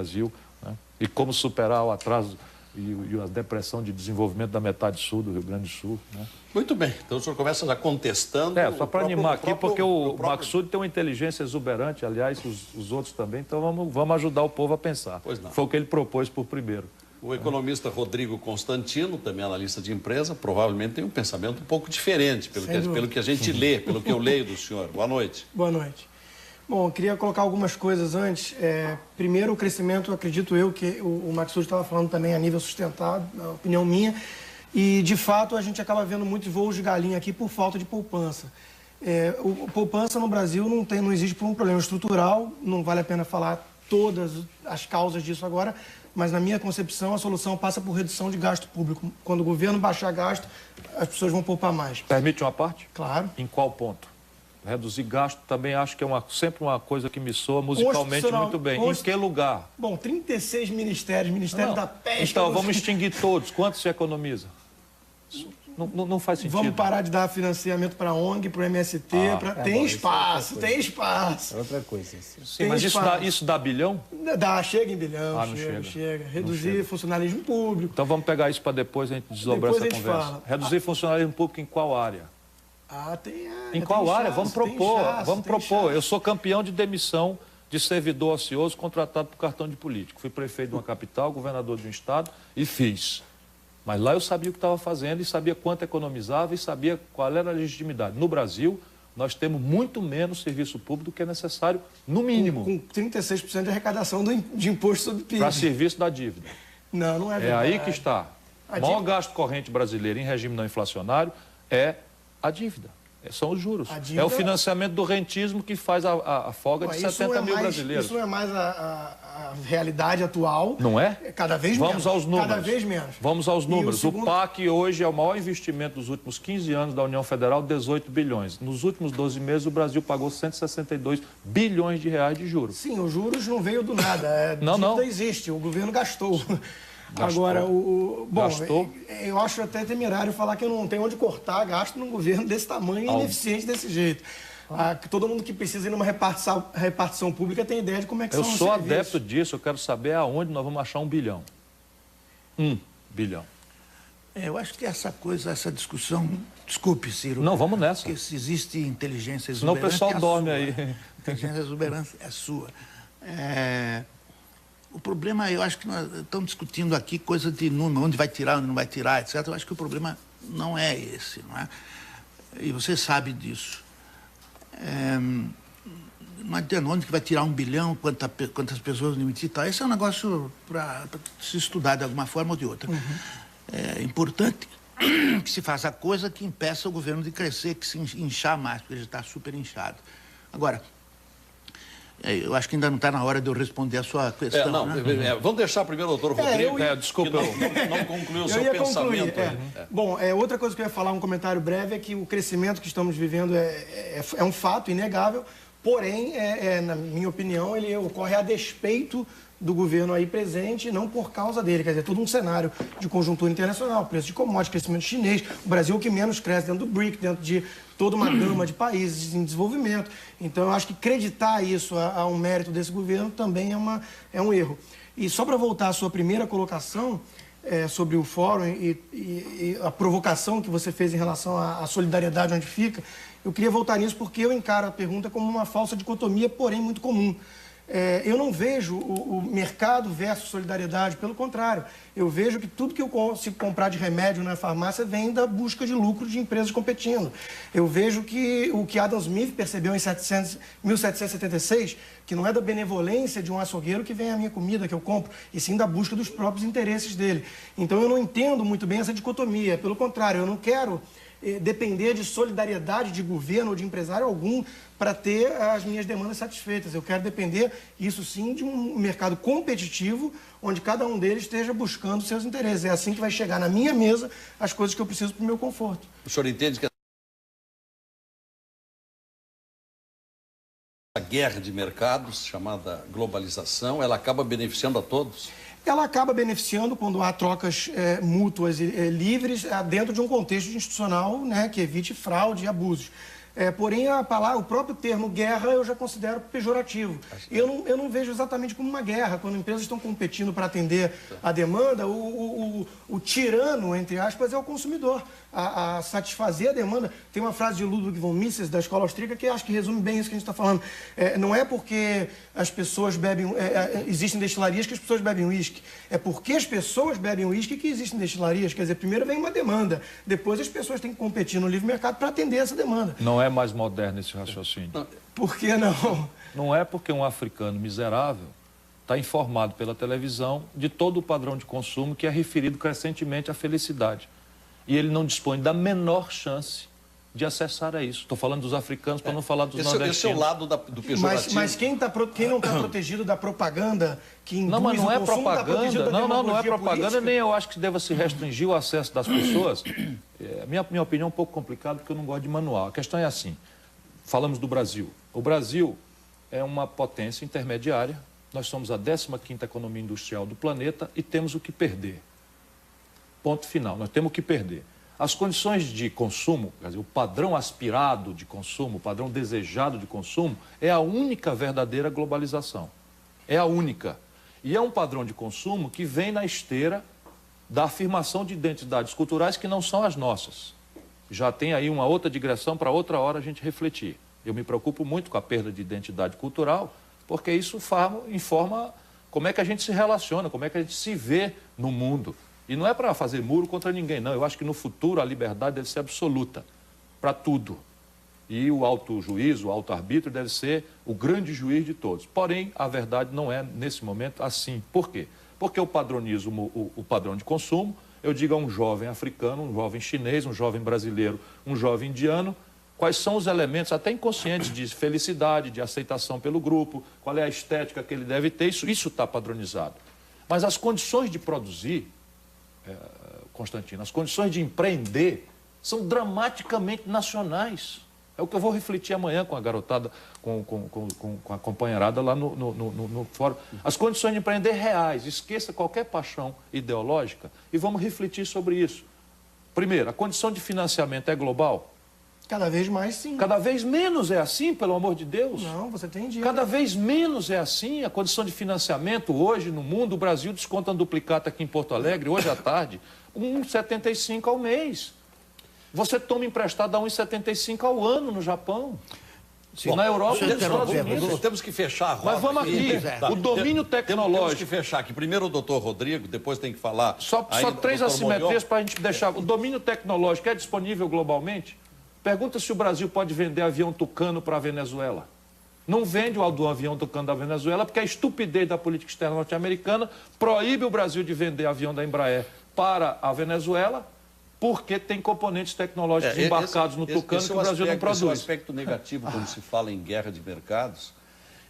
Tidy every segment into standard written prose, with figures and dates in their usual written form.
Brasil, né? E como superar o atraso e a depressão de desenvolvimento da metade sul do Rio Grande do Sul, né? Muito bem, então o senhor começa já contestando... Só para animar aqui, porque o Maxud tem uma inteligência exuberante, aliás, os outros também, então vamos ajudar o povo a pensar. Pois não. Foi o que ele propôs por primeiro. O economista Rodrigo Constantino, também analista de empresa, provavelmente tem um pensamento um pouco diferente, pelo que a gente lê, pelo que eu leio do senhor. Boa noite. Boa noite. Bom, eu queria colocar algumas coisas antes. Primeiro, o crescimento, acredito eu, que o Maxud estava falando também a nível sustentado, na opinião minha, e, de fato, a gente acaba vendo muitos voos de galinha aqui por falta de poupança. Poupança no Brasil não existe por um problema estrutural, não vale a pena falar todas as causas disso agora, mas, na minha concepção, a solução passa por redução de gasto público. Quando o governo baixar gasto, as pessoas vão poupar mais. Permite uma parte? Claro. Em qual ponto? Reduzir gasto também acho que é sempre uma coisa que me soa musicalmente muito bem. Em que lugar? Bom, 36 ministérios, Ministério da Pesca... Então, vamos extinguir todos. Quanto se economiza? Não faz sentido. Vamos parar de dar financiamento para a ONG, para o MST, tem espaço, tem espaço. É outra coisa. Sim, mas isso dá bilhão? Chega em bilhão, não chega. Reduzir funcionalismo público. Então vamos pegar isso para depois a gente desdobrar essa conversa. Reduzir funcionalismo público em qual área? Em qual área? Vamos propor. Eu sou campeão de demissão de servidor ocioso contratado por cartão de político. Fui prefeito de uma capital, governador de um estado e fiz. Mas lá eu sabia o que estava fazendo e sabia quanto economizava e sabia qual era a legitimidade. No Brasil, nós temos muito menos serviço público do que é necessário, no mínimo. Com 36% de arrecadação de imposto sobre PIB. Para serviço da dívida. Não é verdade. É aí que está. O maior gasto corrente brasileiro em regime não inflacionário é a dívida. São os juros. É o financiamento do rentismo que faz a folga de 70 mil brasileiros. Isso não é mais a realidade atual. Não é? Cada vez menos. Vamos aos números. Cada vez menos. Vamos aos números. O PAC hoje é o maior investimento dos últimos 15 anos da União Federal, 18 bilhões. Nos últimos 12 meses, o Brasil pagou 162 bilhões de reais de juros. Sim, os juros não veio do nada. Não existe. O governo gastou. Agora, eu acho até temerário falar que eu não tenho onde cortar gasto num governo desse tamanho e ineficiente desse jeito. Todo mundo que precisa ir numa repartição pública tem ideia de como é que são os serviços. Eu sou adepto disso, eu quero saber aonde nós vamos achar 1 bilhão. 1 bilhão. Eu acho que essa discussão... Desculpe, Ciro. Não, vamos nessa. Porque se existe inteligência exuberante... Senão o pessoal dorme aí. Inteligência exuberante é sua. O problema, eu acho que nós estamos discutindo aqui coisa de número, onde vai tirar, onde não vai tirar, etc. Eu acho que o problema não é esse, não é? E você sabe disso. Não adianta onde que vai tirar 1 bilhão, quantas pessoas demitir, tal. Esse é um negócio para se estudar de alguma forma ou de outra. É importante que se faça coisa que impeça o governo de crescer, que se inchar mais, porque ele já está super inchado. Agora... eu acho que ainda não está na hora de eu responder a sua questão. Vamos deixar primeiro o doutor Rodrigo, desculpa, não concluiu o seu pensamento. Bom, outra coisa que eu ia falar, um comentário breve, é que o crescimento que estamos vivendo é um fato inegável, porém, na minha opinião, ele ocorre a despeito do governo aí presente, não por causa dele. Quer dizer, todo um cenário de conjuntura internacional, preço de commodities, crescimento chinês, o Brasil é o que menos cresce dentro do BRIC, dentro de toda uma gama de países em desenvolvimento. Então, eu acho que acreditar isso a um mérito desse governo também é um erro. E só para voltar à sua primeira colocação sobre o fórum e a provocação que você fez em relação à solidariedade onde fica, eu queria voltar nisso porque eu encaro a pergunta como uma falsa dicotomia, porém muito comum. Eu não vejo o mercado versus solidariedade, pelo contrário. Eu vejo que tudo que eu consigo comprar de remédio na farmácia vem da busca de lucro de empresas competindo. Eu vejo que o que Adam Smith percebeu em 1776, que não é da benevolência de um açougueiro que vem a minha comida que eu compro, e sim da busca dos próprios interesses dele. Então eu não entendo muito bem essa dicotomia. Pelo contrário, eu não quero depender de solidariedade de governo ou de empresário algum para ter as minhas demandas satisfeitas. Eu quero depender, isso sim, de um mercado competitivo, onde cada um deles esteja buscando seus interesses. É assim que vai chegar na minha mesa as coisas que eu preciso para o meu conforto. O senhor entende que a guerra de mercados, chamada globalização, ela acaba beneficiando a todos? Ela acaba beneficiando quando há trocas mútuas livres dentro de um contexto institucional, né, que evite fraude e abusos. Porém, o próprio termo guerra eu já considero pejorativo. Eu não vejo exatamente como uma guerra. Quando empresas estão competindo para atender a demanda, o tirano, entre aspas, é o consumidor. A satisfazer a demanda. Tem uma frase de Ludwig von Mises, da escola austríaca, que acho que resume bem isso que a gente está falando. Não é porque as pessoas bebem... existem destilarias que as pessoas bebem uísque. É porque as pessoas bebem uísque que existem destilarias. Quer dizer, primeiro vem uma demanda. Depois as pessoas têm que competir no livre mercado para atender essa demanda. Não é mais moderno esse raciocínio. Por que não? Não é porque um africano miserável está informado pela televisão de todo o padrão de consumo que é referido crescentemente à felicidade. E ele não dispõe da menor chance de acessar a isso. Estou falando dos africanos para não falar dos nordestinos. Esse é o lado do pejorativo. Mas quem não está protegido da propaganda que induz não, mas não é consumo, propaganda. Não é propaganda, política? nem eu acho que deva se restringir o acesso das pessoas. Minha opinião é um pouco complicada, porque eu não gosto de manual. A questão é assim, falamos do Brasil. O Brasil é uma potência intermediária, nós somos a 15ª economia industrial do planeta e temos o que perder. Ponto final, nós temos o que perder. As condições de consumo, quer dizer, o padrão aspirado de consumo, o padrão desejado de consumo, é a única verdadeira globalização. É a única. E é um padrão de consumo que vem na esteira da afirmação de identidades culturais que não são as nossas. Já tem aí uma outra digressão para outra hora a gente refletir. Eu me preocupo muito com a perda de identidade cultural, porque isso informa como é que a gente se relaciona, como é que a gente se vê no mundo. E não é para fazer muro contra ninguém, não. Eu acho que no futuro a liberdade deve ser absoluta, para tudo. E o auto-juízo, o auto-arbítrio deve ser o grande juiz de todos. Porém, a verdade não é, nesse momento, assim. Por quê? Porque eu padronizo o padrão de consumo, eu digo a um jovem africano, um jovem chinês, um jovem brasileiro, um jovem indiano, quais são os elementos, até inconscientes, de felicidade, de aceitação pelo grupo, qual é a estética que ele deve ter, isso está padronizado. Mas as condições de produzir... Constantino, as condições de empreender são dramaticamente nacionais. É o que eu vou refletir amanhã com a garotada, com a companheirada lá no fórum. As condições de empreender reais, esqueça qualquer paixão ideológica e vamos refletir sobre isso. Primeiro, a condição de financiamento é global? Cada vez mais, sim. Cada vez menos é assim, pelo amor de Deus? Não, você tem dinheiro. Cada vez menos é assim. A condição de financiamento hoje no mundo, o Brasil desconta um duplicata aqui em Porto Alegre, hoje à tarde, 1,75 ao mês. Você toma emprestado a 1,75 ao ano no Japão. Sim. Na Europa e nos Estados Unidos. Temos que fechar a roda. Mas vamos aqui. O domínio tecnológico. Temos que fechar aqui. Primeiro o doutor Rodrigo, depois tem que falar... Só 3 assimetrias para a gente deixar. O domínio tecnológico é disponível globalmente? Pergunta se o Brasil pode vender avião Tucano para a Venezuela. Não vende o avião Tucano da Venezuela porque a estupidez da política externa norte-americana proíbe o Brasil de vender avião da Embraer para a Venezuela porque tem componentes tecnológicos embarcados no Tucano que o Brasil não produz. Esse é um aspecto negativo quando se fala em guerra de mercados.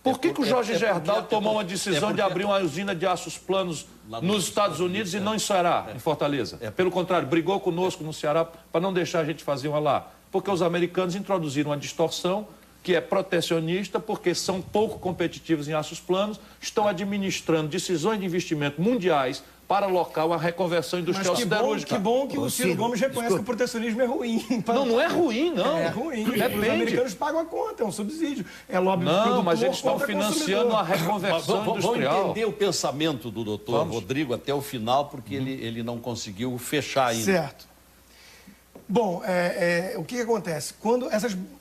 Por que o Jorge Gerdau tomou uma decisão de abrir uma usina de aços planos nos Estados Unidos e não em Ceará, em Fortaleza? Pelo contrário, brigou conosco no Ceará para não deixar a gente fazer uma lá. Porque os americanos introduziram uma distorção que é protecionista, porque são pouco competitivos em aços planos, estão administrando decisões de investimento mundiais para local a reconversão industrial siderúrgica. Que bom que o Ciro Gomes reconhece que o protecionismo é ruim. Não é ruim, não. É ruim. Depende. Os americanos pagam a conta, é um subsídio. É lobby do produtor. Não, mas eles estão financiando a reconversão industrial. Vamos entender o pensamento do doutor Rodrigo até o final, porque ele não conseguiu fechar ainda. Certo. Bom, o que acontece?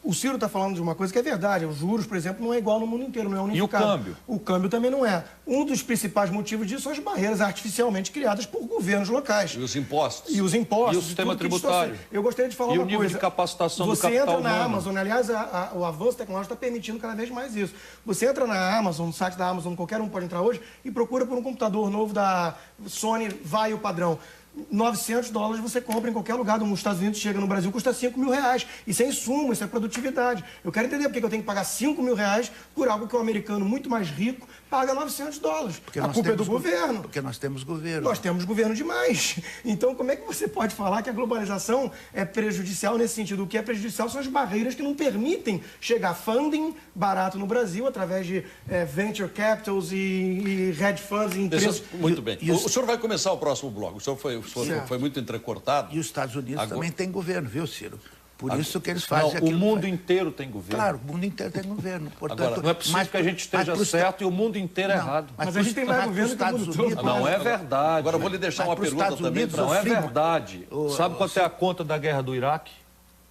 O Ciro está falando de uma coisa que é verdade. Os juros, por exemplo, não é igual no mundo inteiro, não é unificado. E o câmbio? O câmbio também não é. Um dos principais motivos disso são as barreiras artificialmente criadas por governos locais. E os impostos. E os impostos. E o sistema tributário. Eu gostaria de falar uma coisa. E o nível de capacitação do capital Você entra na humano. Amazon, aliás, o avanço tecnológico está permitindo cada vez mais isso. Você entra na Amazon, no site da Amazon, qualquer um pode entrar hoje, e procura por um computador novo da Sony, vai o padrão. $900 você compra em qualquer lugar nos Estados Unidos, chega no Brasil, custa R$5.000. Isso é insumo, isso é produtividade. Eu quero entender por que eu tenho que pagar R$5.000 por algo que um americano muito mais rico paga $900. A culpa é do governo. Porque nós temos governo. Nós temos governo demais. Então, como é que você pode falar que a globalização é prejudicial nesse sentido? O que é prejudicial são as barreiras que não permitem chegar funding barato no Brasil através de venture capitals e hedge funds e empresas. Muito bem. O senhor vai começar o próximo bloco. O senhor foi muito entrecortado. E os Estados Unidos também têm governo, viu, Ciro? Por isso que eles fazem não, aquilo. O mundo inteiro tem governo. Claro, o mundo inteiro tem governo. Portanto, agora, não é possível que a gente esteja certo e o mundo inteiro errado. Mas a gente tem mais governo que o mundo todo. Não é verdade. Agora eu vou lhe deixar uma pergunta também. Não é verdade. Sabe quanto é a conta da guerra do Iraque?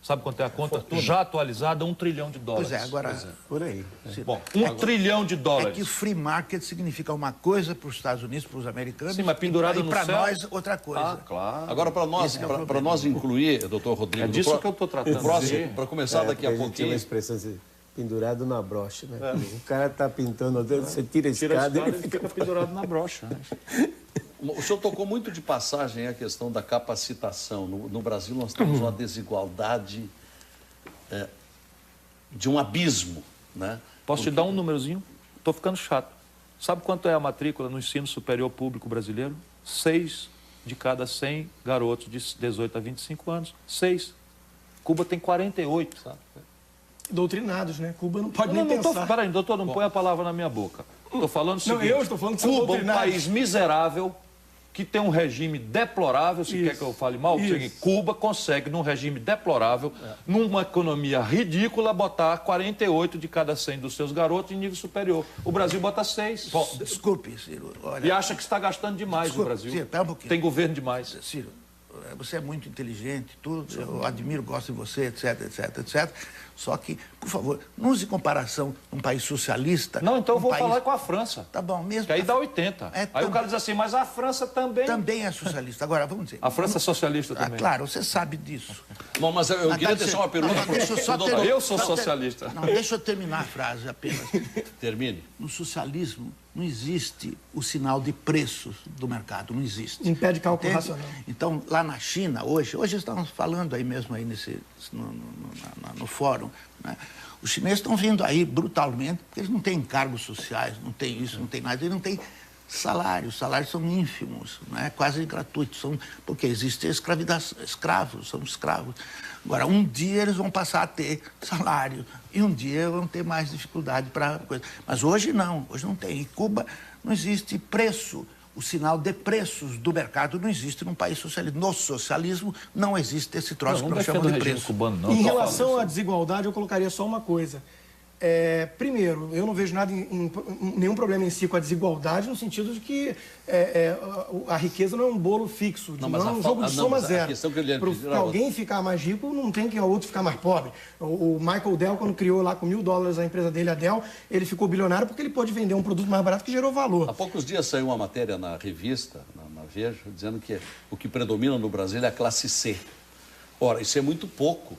Sabe quanto é a conta? Já atualizada, $1 trilhão. Pois é, agora... Por aí. Bom, $1 trilhão. É que o free market significa uma coisa para os Estados Unidos, para os americanos. Sim, mas pendurado no céu. E para nós, outra coisa. Ah, claro. Agora, para nós incluir, doutor Rodrigo... É disso que eu estou tratando. Para começar daqui a pouquinho... Tem uma expressão assim, pendurado na brocha, né? O cara está pintando, você tira a escada e ele fica pendurado na brocha. Né? O senhor tocou muito de passagem a questão da capacitação. No Brasil, nós temos uma desigualdade de um abismo, né? Posso te dar um númerozinho? Estou ficando chato. Sabe quanto é a matrícula no ensino superior público brasileiro? 6 de cada 100 garotos de 18 a 25 anos. 6. Cuba tem 48, sabe? Doutrinados, né? Cuba não pode nem pensar. Peraí, doutor, não põe a palavra na minha boca. Estou falando o seguinte. Não, eu estou falando que são Cuba, doutrinados. um país miserável, que tem um regime deplorável, se quer que eu fale mal, Cuba consegue, num regime deplorável, numa economia ridícula, botar 48 de cada 100 dos seus garotos em nível superior. O Brasil bota 6. Bom, desculpe, Ciro. Olha, E acha que está gastando demais o Brasil. Ciro, pera um pouquinho. Tem governo demais. Ciro, você é muito inteligente, tudo, eu admiro, gosto de você, etc, etc, etc. Só que, por favor, não use comparação um país socialista... Não, então eu vou falar com a França. Tá bom, mesmo... Que aí dá 80. Aí o cara diz assim, mas a França também... Também é socialista. Agora, vamos dizer... A França é socialista também. Claro, você sabe disso. Bom, mas eu queria deixar uma pergunta para o doutor. Eu sou socialista. Não, deixa eu terminar a frase apenas. Termine. No socialismo não existe o sinal de preços do mercado, não existe. Impede cálculo racional. Então, lá na China, hoje estamos falando aí mesmo aí no fórum, né? Os chineses estão vindo aí brutalmente, porque eles não têm encargos sociais, não tem isso, não tem nada, eles não têm salários, os salários são ínfimos, né? Quase gratuitos, porque existe escravos, são escravos. Agora, um dia eles vão passar a ter salário e um dia vão ter mais dificuldade para coisa. Mas hoje não tem. Em Cuba não existe preço. O sinal de preços do mercado não existe num país socialista. No socialismo não existe esse troço que nós chamamos de preço. Cubano, não. Em relação à desigualdade, eu colocaria só uma coisa. Primeiro, eu não vejo nenhum problema em si com a desigualdade, no sentido de que a riqueza não é um bolo fixo, não é um jogo de soma zero. Para alguém ficar mais rico, não tem que o outro ficar mais pobre. O Michael Dell, quando criou lá com $1.000 a empresa dele, a Dell, ele ficou bilionário porque ele pôde vender um produto mais barato que gerou valor. Há poucos dias saiu uma matéria na revista, na Veja, dizendo que o que predomina no Brasil é a classe C. Ora, isso é muito pouco.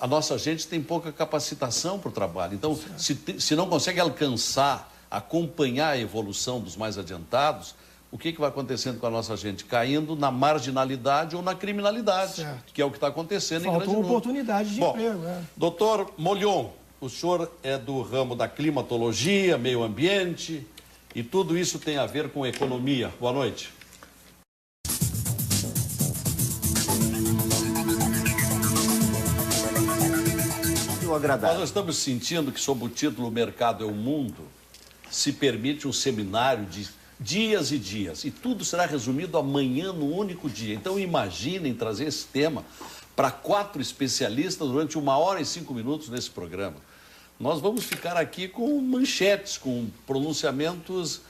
A nossa gente tem pouca capacitação para o trabalho. Então, se não consegue alcançar, acompanhar a evolução dos mais adiantados, o que vai acontecendo com a nossa gente? Caindo na marginalidade ou na criminalidade, que é o que está acontecendo em grande número. Faltou oportunidade de emprego. Doutor Molhon, o senhor é do ramo da climatologia, meio ambiente, e tudo isso tem a ver com economia. Boa noite. Nós estamos sentindo que, sob o título O Mercado é o Mundo, se permite um seminário de dias e dias. E tudo será resumido amanhã no único dia. Então, imaginem trazer esse tema para 4 especialistas durante 1 hora e 5 minutos nesse programa. Nós vamos ficar aqui com manchetes, com pronunciamentos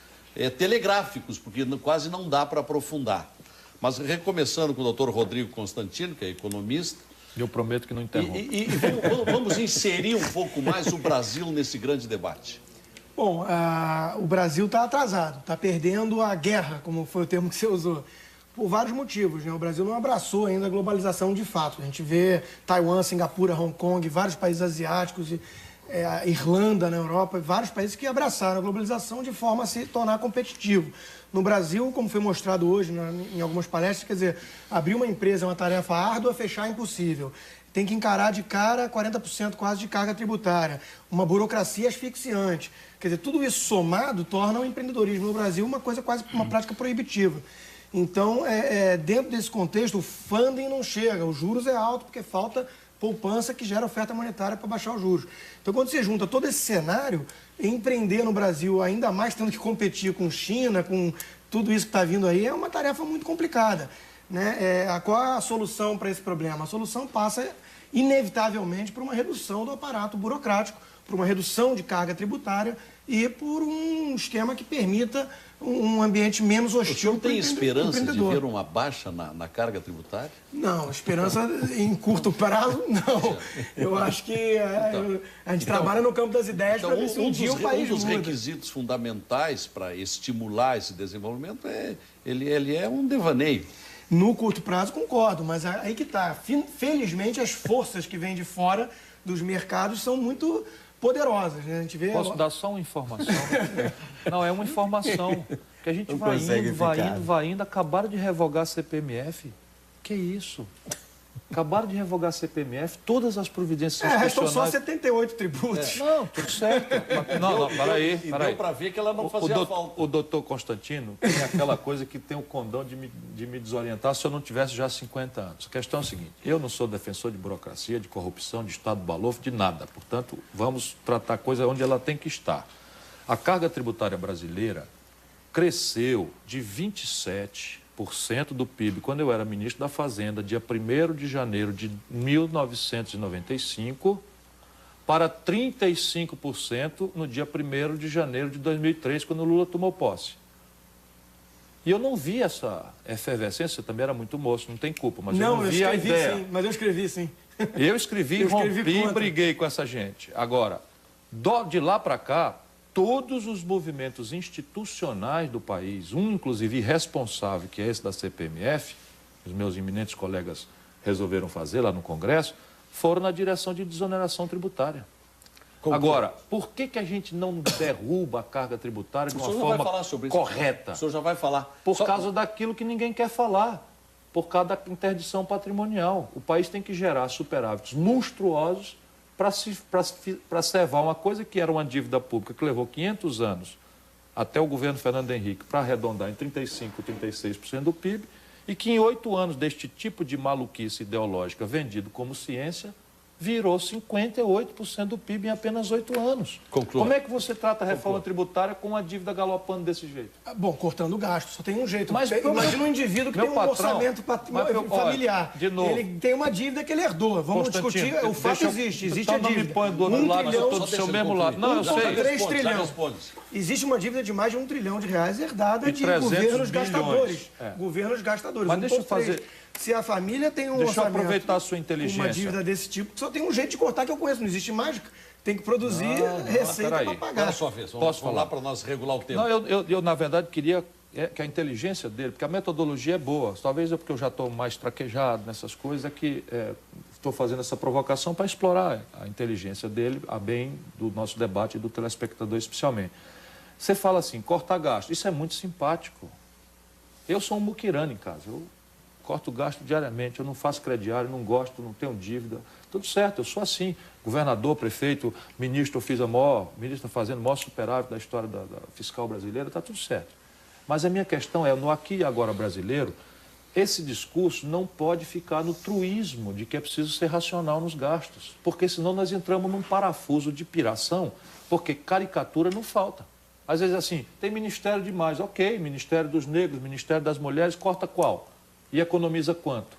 telegráficos, porque quase não dá para aprofundar. Mas, recomeçando com o doutor Rodrigo Constantino, que é economista, eu prometo que não interrompo. E vamos inserir um pouco mais o Brasil nesse grande debate. Bom, o Brasil está atrasado, está perdendo a guerra, como foi o termo que você usou, por vários motivos, né? O Brasil não abraçou ainda a globalização de fato. A gente vê Taiwan, Singapura, Hong Kong, vários países asiáticos, a Irlanda na Europa, vários países que abraçaram a globalização de forma a se tornar competitivo. No Brasil, como foi mostrado hoje em algumas palestras, quer dizer, abrir uma empresa é uma tarefa árdua, fechar é impossível. Tem que encarar de cara 40% quase de carga tributária, uma burocracia asfixiante. Quer dizer, tudo isso somado torna o empreendedorismo no Brasil uma coisa quase uma prática proibitiva. Então, dentro desse contexto, o funding não chega, os juros é alto porque falta poupança que gera oferta monetária para baixar os juros. Então, quando você junta todo esse cenário, empreender no Brasil, ainda mais tendo que competir com China, com tudo isso que está vindo aí, é uma tarefa muito complicada, né? Qual é a solução para esse problema? A solução passa inevitavelmente, por uma redução do aparato burocrático, por uma redução de carga tributária e por um esquema que permita um ambiente menos hostil. Você não tem esperança de ver uma baixa na carga tributária? Não, esperança em curto prazo, não. Eu acho que a gente trabalha no campo das ideias para ver se um dia o país muda. Um dos requisitos fundamentais para estimular esse desenvolvimento ele é um devaneio. No curto prazo, concordo, mas aí que está. Felizmente, as forças que vêm de fora dos mercados são muito poderosas, né? A gente vê... Posso dar só uma informação? Não, é uma informação. Que a gente vai indo, acabaram de revogar a CPMF. Que isso? Acabaram de revogar a CPMF, todas as providências restam só 78 tributos. Não, tudo certo. Não, peraí. Deu para ver que ela não fazia falta. O doutor Constantino tem aquela coisa que tem o condão de me desorientar se eu não tivesse já 50 anos. A questão é a seguinte, eu não sou defensor de burocracia, de corrupção, de Estado balofo, de nada. Portanto, vamos tratar a coisa onde ela tem que estar. A carga tributária brasileira cresceu de 27% do PIB, quando eu era ministro da Fazenda, dia 1º de janeiro de 1995, para 35% no dia 1º de janeiro de 2003, quando o Lula tomou posse. E eu não vi essa efervescência, você também era muito moço, não tem culpa, mas eu não vi a ideia. Sim, mas eu escrevi sim. Eu escrevi, rompi e briguei com essa gente. Agora, de lá para cá, todos os movimentos institucionais do país, inclusive irresponsável, que é esse da CPMF, os meus eminentes colegas resolveram fazer lá no Congresso, foram na direção de desoneração tributária. Agora, por que a gente não derruba a carga tributária de uma forma correta? O senhor já vai falar. Por causa daquilo que ninguém quer falar, por causa da interdição patrimonial. O país tem que gerar superávites monstruosos para servar uma coisa que era uma dívida pública que levou 500 anos até o governo Fernando Henrique para arredondar em 35%, 36% do PIB e que em 8 anos deste tipo de maluquice ideológica vendido como ciência virou 58% do PIB em apenas 8 anos. Conclua. Como é que você trata a reforma tributária com uma dívida galopando desse jeito? Bom, cortando o gasto, só tem um jeito. Mas imagina um indivíduo que tem um orçamento familiar. De novo, ele tem uma dívida que ele herdou. Vamos discutir, o fato existe a dívida. Não me põe do outro lado, eu estou do seu mesmo lado. Não, eu sei. 3 trilhões. Existe uma dívida de mais de R$1 trilhão herdada de governos gastadores. Governos gastadores. Mas deixa eu fazer... Se a família tem um orçamento... Deixa eu aproveitar a sua inteligência. Uma dívida desse tipo, só tem um jeito de cortar que eu conheço. Não existe mágica. Tem que produzir receita para pagar. Agora a sua vez. Posso falar para nós regular o tempo? Não, eu na verdade, queria que a inteligência dele, porque a metodologia é boa. Talvez porque eu já estou mais traquejado nessas coisas, é que estou fazendo essa provocação para explorar a inteligência dele, a bem do nosso debate e do telespectador especialmente. Você fala assim, cortar gasto. Isso é muito simpático. Eu sou um muquirana em casa. Eu corto gasto diariamente, eu não faço crediário, não gosto, não tenho dívida. Tudo certo, eu sou assim. Governador, prefeito, ministro, eu fiz ministro da Fazenda, o maior superávit da história da fiscal brasileira, está tudo certo. Mas a minha questão é, no aqui e agora brasileiro, esse discurso não pode ficar no truísmo de que é preciso ser racional nos gastos, porque senão nós entramos num parafuso de piração, porque caricatura não falta. Às vezes assim, tem ministério demais, ok, Ministério dos Negros, Ministério das Mulheres, corta qual? E economiza quanto?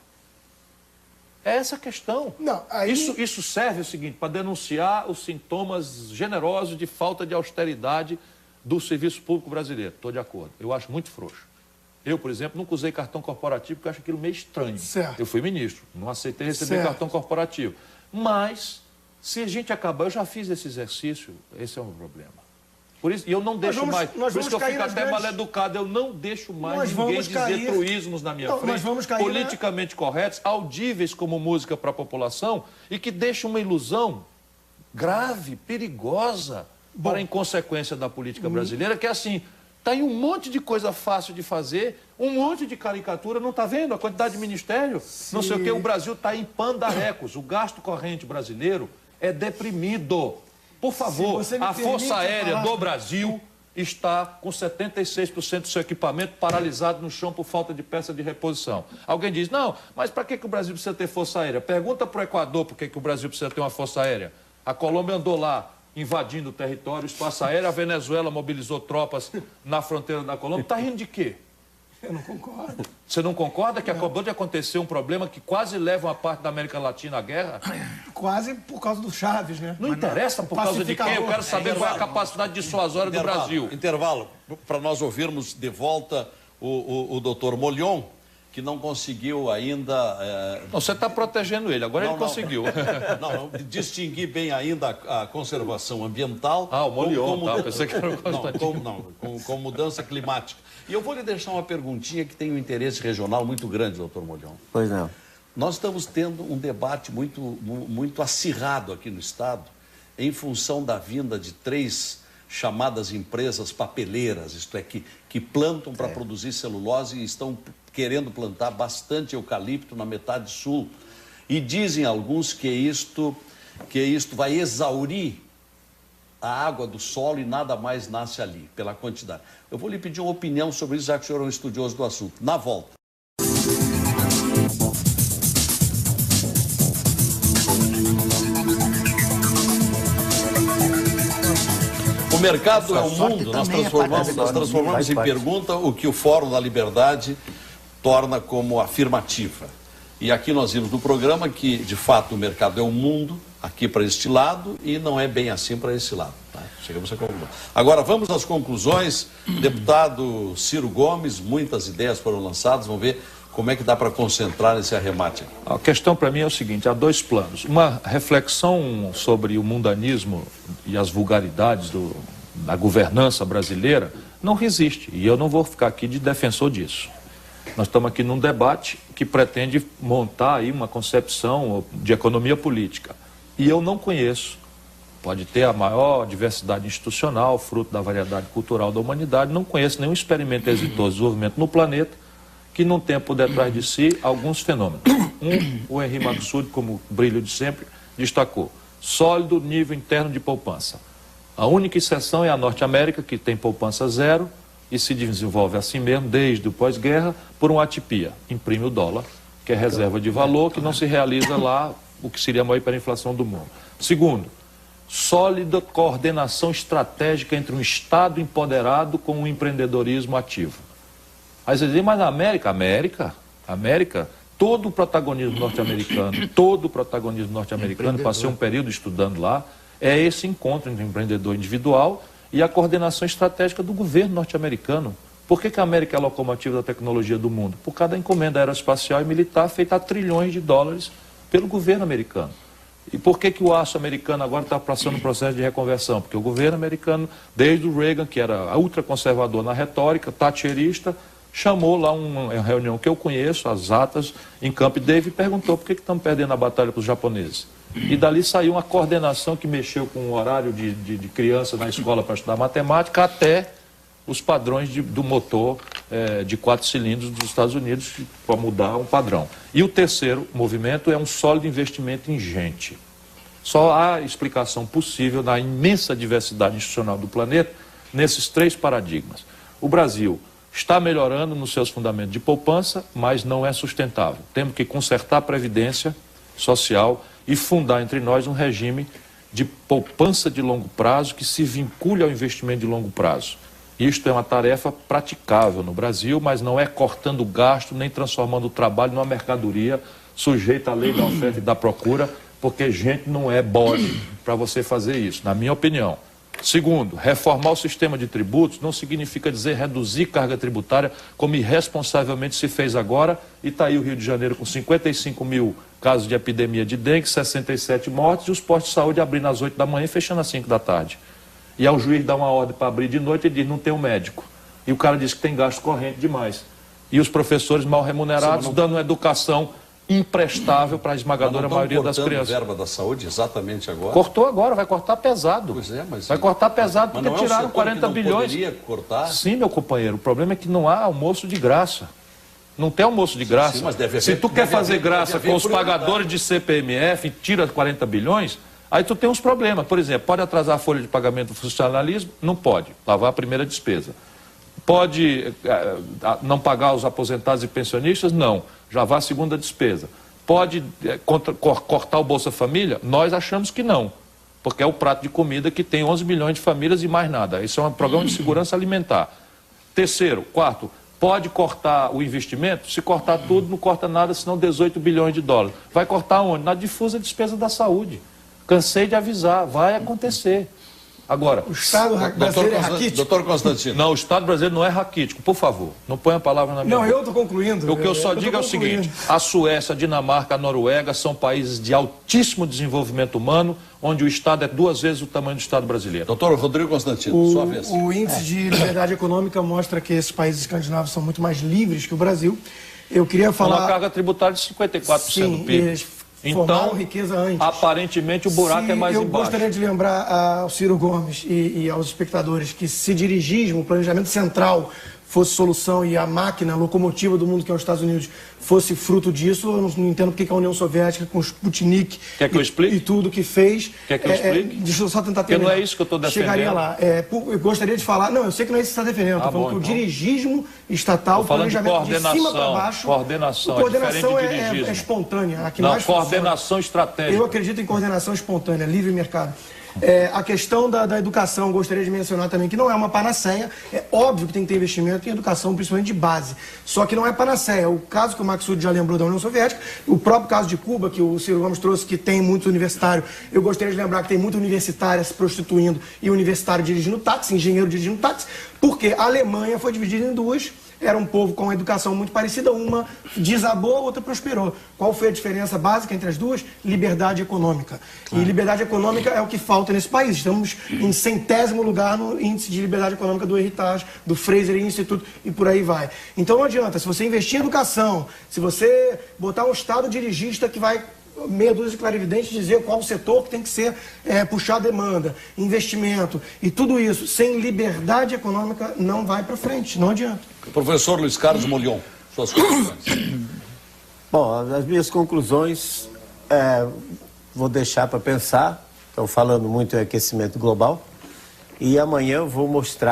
É essa a questão. Não, isso serve o seguinte, para denunciar os sintomas generosos de falta de austeridade do serviço público brasileiro. Estou de acordo. Eu acho muito frouxo. Eu, por exemplo, nunca usei cartão corporativo porque eu acho aquilo meio estranho. Certo. Eu fui ministro, não aceitei receber cartão corporativo. Mas, se a gente acabar, eu já fiz esse exercício, esse é um problema. Por isso, e eu não deixo mais, por isso que eu fico até mal educado, eu não deixo mais ninguém dizer truísmos na minha frente, politicamente corretos, audíveis como música para a população, e que deixam uma ilusão grave, perigosa, para a inconsequência da política brasileira, que é assim, está aí um monte de coisa fácil de fazer, um monte de caricatura, não está vendo a quantidade de ministério? Sim. Não sei o que, o Brasil está em pandarrecos, o gasto corrente brasileiro é deprimido. Por favor, a Força Aérea do Brasil está com 76% do seu equipamento paralisado no chão por falta de peça de reposição. Alguém diz, não, mas para que o Brasil precisa ter Força Aérea? Pergunta para o Equador por que o Brasil precisa ter uma Força Aérea. A Colômbia andou lá invadindo o território, o espaço aéreo, a Venezuela mobilizou tropas na fronteira da Colômbia. Está rindo de quê? Eu não concordo. Você não concorda que acabou de acontecer um problema que quase leva uma parte da América Latina à guerra? Quase por causa do Chaves, né? Não interessa por causa de quem, eu quero saber qual é a capacidade dissuasória do Brasil. Intervalo, para nós ouvirmos de volta o doutor Molion, que não conseguiu ainda... Não, você está protegendo ele, agora ele conseguiu. Não, distinguir bem ainda a conservação ambiental... O Molion, pensei que era o Constantino. Com mudança climática. E eu vou lhe deixar uma perguntinha que tem um interesse regional muito grande, doutor Molion. Pois não. Nós estamos tendo um debate muito acirrado aqui no Estado, em função da vinda de 3 chamadas empresas papeleiras, isto é, que plantam para produzir celulose e estão querendo plantar bastante eucalipto na metade sul. E dizem alguns que isto vai exaurir a água do solo e nada mais nasce ali, pela quantidade. Eu vou lhe pedir uma opinião sobre isso, já que o senhor é um estudioso do assunto. Na volta. O mercado é o mundo, nós transformamos em pergunta o que o Fórum da Liberdade torna como afirmativa. E aqui nós vimos no programa que, de fato, o mercado é o mundo, aqui para este lado, e não é bem assim para esse lado. Tá? Chegamos à conclusão. Agora, vamos às conclusões. Deputado Ciro Gomes, muitas ideias foram lançadas, vamos ver como é que dá para concentrar nesse arremate aqui. A questão para mim é o seguinte, há 2 planos. Uma reflexão sobre o mundanismo e as vulgaridades da governança brasileira não resiste, e eu não vou ficar aqui de defensor disso. Nós estamos aqui num debate que pretende montar aí uma concepção de economia política. E eu não conheço, pode ter a maior diversidade institucional, fruto da variedade cultural da humanidade, não conheço nenhum experimento exitoso de desenvolvimento no planeta que não tenha por detrás de si alguns fenômenos. O Henri Maxud, como brilho de sempre, destacou: sólido nível interno de poupança. A única exceção é a Norte-América, que tem poupança zero e se desenvolve assim mesmo, desde o pós-guerra, por uma atipia. Imprime o dólar, que é reserva de valor, que não se realiza lá, o que seria a maior hiperinflação do mundo. Segundo, sólida coordenação estratégica entre um Estado empoderado com um empreendedorismo ativo. Aí você diz, mas a América, todo o protagonismo norte-americano, passei um período estudando lá, é esse encontro entre o empreendedor individual e a coordenação estratégica do governo norte-americano. Por que a América é a locomotiva da tecnologia do mundo? Por causa da encomenda aeroespacial e militar feita a trilhões de dólares pelo governo americano. E por que o aço americano agora está passando um processo de reconversão? Porque o governo americano, desde o Reagan, que era ultraconservador na retórica, thatcherista, chamou lá uma reunião que eu conheço, as atas, em Camp David, e perguntou por que estamos perdendo a batalha para os japoneses. E dali saiu uma coordenação que mexeu com o horário de criança na escola para estudar matemática, até os padrões do motor de 4 cilindros dos Estados Unidos, para mudar um padrão. E o terceiro movimento é um sólido investimento em gente. Só há explicação possível na imensa diversidade institucional do planeta nesses 3 paradigmas. O Brasil está melhorando nos seus fundamentos de poupança, mas não é sustentável. Temos que consertar a previdência social e fundar entre nós um regime de poupança de longo prazo que se vincule ao investimento de longo prazo. Isto é uma tarefa praticável no Brasil, mas não é cortando gasto nem transformando o trabalho numa mercadoria sujeita à lei da oferta e da procura, porque gente não é bode para você fazer isso, na minha opinião. Segundo, reformar o sistema de tributos não significa dizer reduzir carga tributária, como irresponsavelmente se fez agora, e está aí o Rio de Janeiro com 55 mil casos de epidemia de dengue, 67 mortes, e os postos de saúde abrindo às 8 da manhã e fechando às 5 da tarde. E aí o juiz dá uma ordem para abrir de noite e diz, não tem um médico. E o cara diz que tem gasto corrente demais. E os professores mal remunerados dando uma educação imprestável para a esmagadora maioria das crianças. Verba da saúde exatamente agora? Cortou agora, vai cortar pesado. Pois é, mas... Vai cortar pesado porque tiraram 40 bilhões. Poderia cortar? Sim, meu companheiro, o problema é que não há almoço de graça. Não tem almoço de graça. Sim, mas deve haver, se tu quer fazer graça com os pagadores de CPMF e tira 40 bilhões, aí tu tem uns problemas. Por exemplo, pode atrasar a folha de pagamento do funcionalismo? Não pode. Lavar a primeira despesa. Pode não pagar os aposentados e pensionistas? Não. Já vai a segunda despesa. Pode cortar o Bolsa Família? Nós achamos que não. Porque é o prato de comida que tem 11 milhões de famílias e mais nada. Isso é um programa de segurança alimentar. Terceiro, quarto, Pode cortar o investimento? Se cortar tudo, não corta nada, senão 18 bilhões de dólares. Vai cortar onde? Na difusa despesa da saúde. Cansei de avisar, vai acontecer. Agora, o Estado brasileiro é raquítico? Doutor Constantino. Não, o Estado brasileiro não é raquítico, por favor. Não ponha a palavra na minha boca. Não, eu estou concluindo. O que eu só digo é o seguinte, a Suécia, a Dinamarca, a Noruega são países de altíssimo desenvolvimento humano, onde o Estado é 2 vezes o tamanho do Estado brasileiro. Doutor Rodrigo Constantino, sua vez. O índice de liberdade econômica mostra que esses países escandinavos são muito mais livres que o Brasil. Eu queria falar... Uma carga tributária de 54% do PIB. Então, riqueza antes. Aparentemente, o buraco é mais embaixo. Eu gostaria de lembrar ao Ciro Gomes e aos espectadores que se dirigismo, o planejamento central, fosse solução e a máquina, a locomotiva do mundo, que é os Estados Unidos, fosse fruto disso, eu não entendo porque a União Soviética, com o Sputnik e tudo que fez... Quer que eu explique? Deixa eu só tentar terminar. Porque não é isso que eu estou defendendo. Chegaria lá. Eu gostaria de falar... Não, eu sei que não é isso que você está defendendo. Estou falando que o dirigismo estatal, o planejamento de cima para baixo... Coordenação é espontânea. Coordenação estratégica. Eu acredito em coordenação espontânea, livre mercado. A questão da educação, gostaria de mencionar também que não é uma panaceia. É óbvio que tem que ter investimento em educação, principalmente de base. Só que não é panaceia. O caso que o Maksud já lembrou da União Soviética, o próprio caso de Cuba, que o Ciro Gomes trouxe, que tem muito universitário. Eu gostaria de lembrar que tem muito universitária se prostituindo e universitário dirigindo táxi, engenheiro dirigindo táxi, porque a Alemanha foi dividida em duas. Era um povo com uma educação muito parecida, uma desabou, a outra prosperou. Qual foi a diferença básica entre as duas? Liberdade econômica. Claro. E liberdade econômica é o que falta nesse país. Estamos em 100º lugar no índice de liberdade econômica do Heritage, do Fraser Institute e por aí vai. Então não adianta, se você investir em educação, se você botar um Estado dirigista que vai... meia dúzia de clarividentes dizer qual o setor que tem que ser puxar a demanda, investimento e tudo isso, sem liberdade econômica, não vai para frente, não adianta. Professor Luiz Carlos Molion, suas conclusões. Bom, as minhas conclusões vou deixar para pensar. Estão falando muito em aquecimento global e amanhã eu vou mostrar